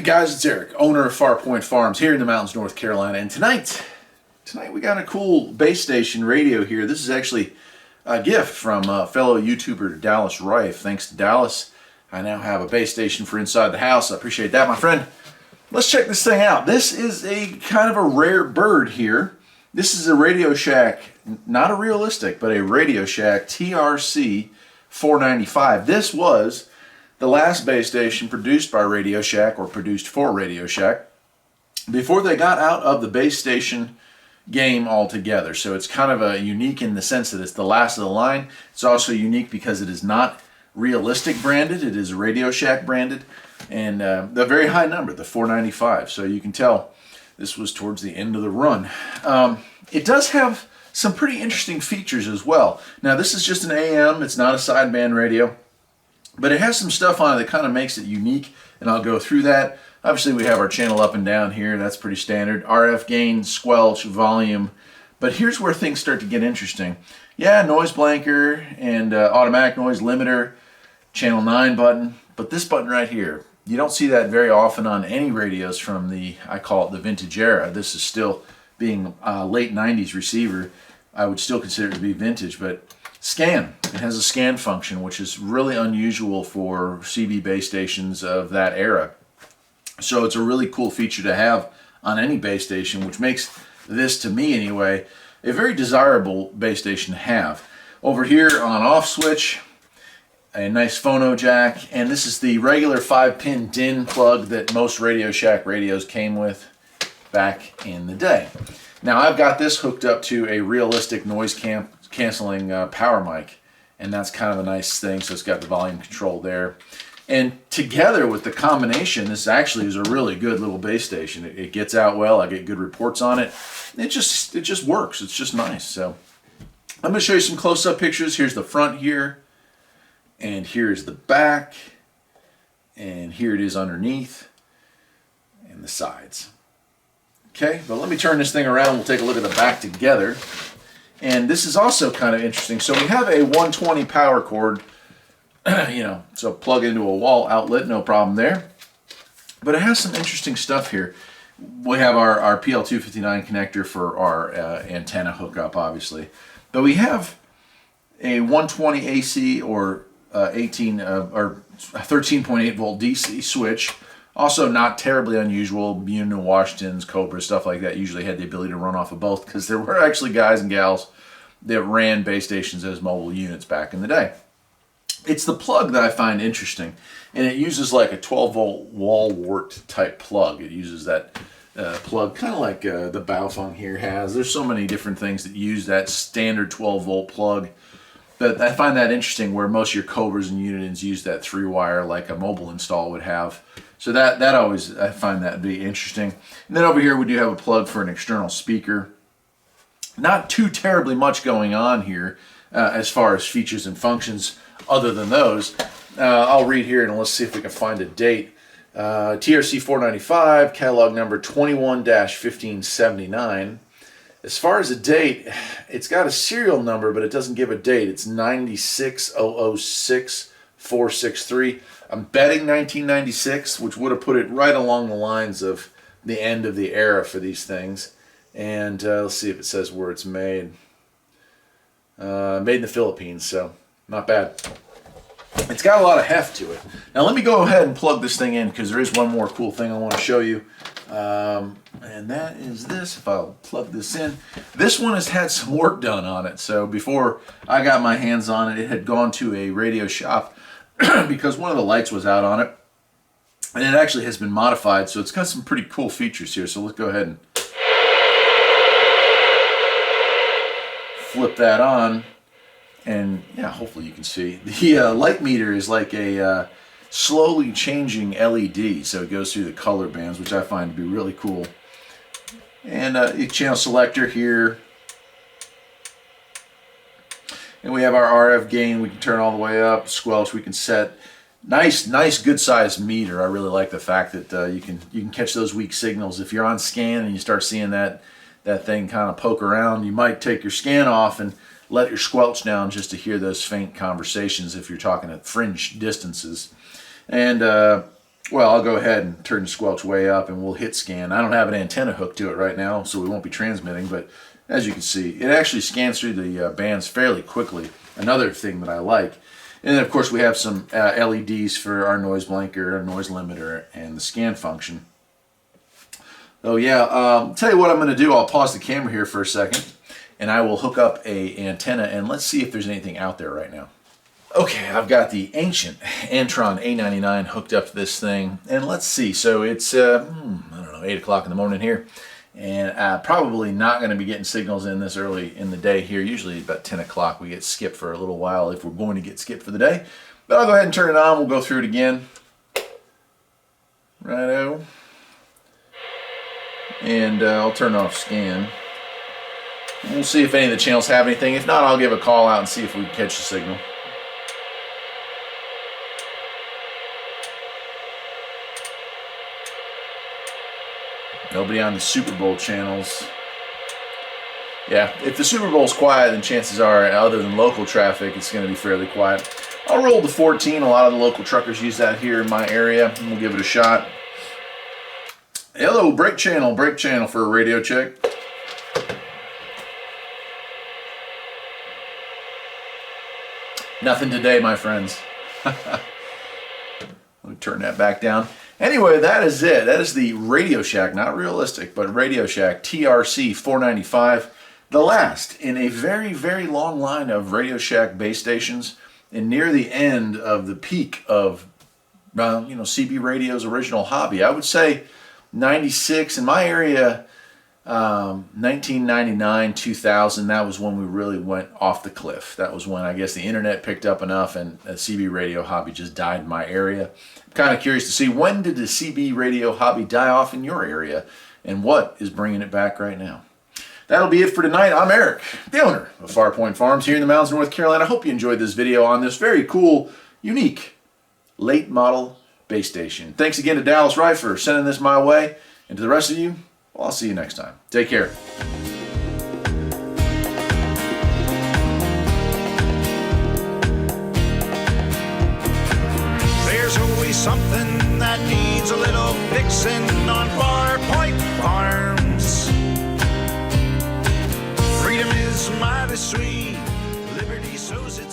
Guys, it's Eric, owner of Farpoint Farms here in the mountains, North Carolina, and tonight we got a cool base station radio here. This is actually a gift from fellow YouTuber Dallas Rife. Thanks to Dallas, I now have a base station for inside the house. I appreciate that, my friend. Let's check this thing out. This is a kind of a rare bird here. This is a Radio Shack, not a realistic, but a Radio Shack TRC-495. This was the last base station produced by Radio Shack, or produced for Radio Shack, before they got out of the base station game altogether. So it's kind of a unique in the sense that it's the last of the line. It's also unique because it is not realistic branded. It is Radio Shack branded, and the very high number, the 495. So you can tell this was towards the end of the run. It does have some pretty interesting features as well. Now this is just an AM. It's not a sideband radio. But it has some stuff on it that kind of makes it unique, and I'll go through that. Obviously, we have our channel up and down here. That's pretty standard. RF gain, squelch, volume. But here's where things start to get interesting. Yeah, noise blanker and automatic noise limiter, channel 9 button. But this button right here, you don't see that very often on any radios from the, I call it the vintage era. This is still being late 90s receiver. I would still consider it to be vintage, but scan. It has a scan function, which is really unusual for CB base stations of that era. So it's a really cool feature to have on any base station, which makes this, to me anyway, a very desirable base station to have. Over here, on-off switch, a nice phono jack, and this is the regular 5-pin DIN plug that most Radio Shack radios came with back in the day. Now I've got this hooked up to a realistic noise canceling power mic, and that's kind of a nice thing. So it's got the volume control there, and together with the combination, this actually is a really good little base station. It gets out well. I get good reports on it. It just works. It's just nice. So I'm going to show you some close-up pictures. Here's the front here, and here's the back, and here it is underneath, and the sides. Okay, but let me turn this thing around. We'll take a look at the back together. And this is also kind of interesting. So we have a 120 power cord, so plug into a wall outlet, no problem there. But it has some interesting stuff here. We have our PL259 connector for our antenna hookup, obviously. But we have a 120 AC or 13.8 volt DC switch. Also not terribly unusual. Union Washingtons, Cobras, stuff like that usually had the ability to run off of both, because there were actually guys and gals that ran base stations as mobile units back in the day. It's the plug that I find interesting, and it uses like a 12-volt wall wart type plug. It uses that plug kind of like the Baofeng here has. There's so many different things that use that standard 12-volt plug. But I find that interesting, where most of your Cobras and Unitons use that 3-wire like a mobile install would have. So that always, I find that to be interesting. And then over here we do have a plug for an external speaker. Not too terribly much going on here as far as features and functions other than those. I'll read here and let's see if we can find a date. TRC-495, catalog number 21-1579. As far as a date, it's got a serial number, but it doesn't give a date. It's 96006-463. I'm betting 1996, which would have put it right along the lines of the end of the era for these things. And let's see if it says where it's made. Made in the Philippines, so not bad. It's got a lot of heft to it. Now let me go ahead and plug this thing in, because there is one more cool thing I want to show you. And that is this. If I'll plug this in, this one has had some work done on it. So before I got my hands on it, it had gone to a radio shop because one of the lights was out on it, and it actually has been modified, so it's got some pretty cool features here. So let's go ahead and flip that on, and yeah, hopefully you can see the light meter is like a slowly changing LED, so it goes through the color bands, which I find to be really cool. And a channel selector here. And we have our RF gain. We can turn all the way up. Squelch we can set. Nice, good sized meter. I really like the fact that you can catch those weak signals. If you're on scan and you start seeing that thing kind of poke around, you might take your scan off and let your squelch down just to hear those faint conversations if you're talking at fringe distances. And Well, I'll go ahead and turn the squelch way up and we'll hit scan. I don't have an antenna hooked to it right now, so we won't be transmitting, but as you can see, it actually scans through the bands fairly quickly. Another thing that I like. And then, of course, we have some LEDs for our noise blanker, our noise limiter, and the scan function. Oh yeah, tell you what I'm going to do. I'll pause the camera here for a second, and I will hook up an antenna, and let's see if there's anything out there right now. Okay, I've got the ancient Antron A99 hooked up to this thing, and let's see. So it's, I don't know, 8 o'clock in the morning here, and probably not going to be getting signals in this early in the day here. Usually about 10 o'clock we get skipped for a little while if we're going to get skipped for the day. But I'll go ahead and turn it on. We'll go through it again. Righto. And I'll turn off scan. We'll see if any of the channels have anything. If not, I'll give a call out and see if we can catch the signal. Nobody on the Super Bowl channels. Yeah, if the Super Bowl's quiet, then chances are, other than local traffic, it's going to be fairly quiet. I'll roll the 14. A lot of the local truckers use that here in my area, and we'll give it a shot. Hello, brake channel for a radio check. Nothing today, my friends. Let me turn that back down. Anyway, that is it. That is the Radio Shack, not realistic, but Radio Shack TRC-495, the last in a very, very long line of Radio Shack base stations, and near the end of the peak of, CB Radio's original hobby. I would say 96 in my area, 1999, 2000. That was when we really went off the cliff. That was when I guess the internet picked up enough, and the CB radio hobby just died in my area. I'm kind of curious to see, when did the CB radio hobby die off in your area, and what is bringing it back right now? That'll be it for tonight. I'm Eric, the owner of Farpoint Farms here in the mountains of North Carolina. I hope you enjoyed this video on this very cool, unique, late model base station. Thanks again to Dallas Wright for sending this my way, and to the rest of you, well, I'll see you next time. Take care. There's always something that needs a little fixing on Farpoint Farms. Freedom is mighty sweet, liberty sows its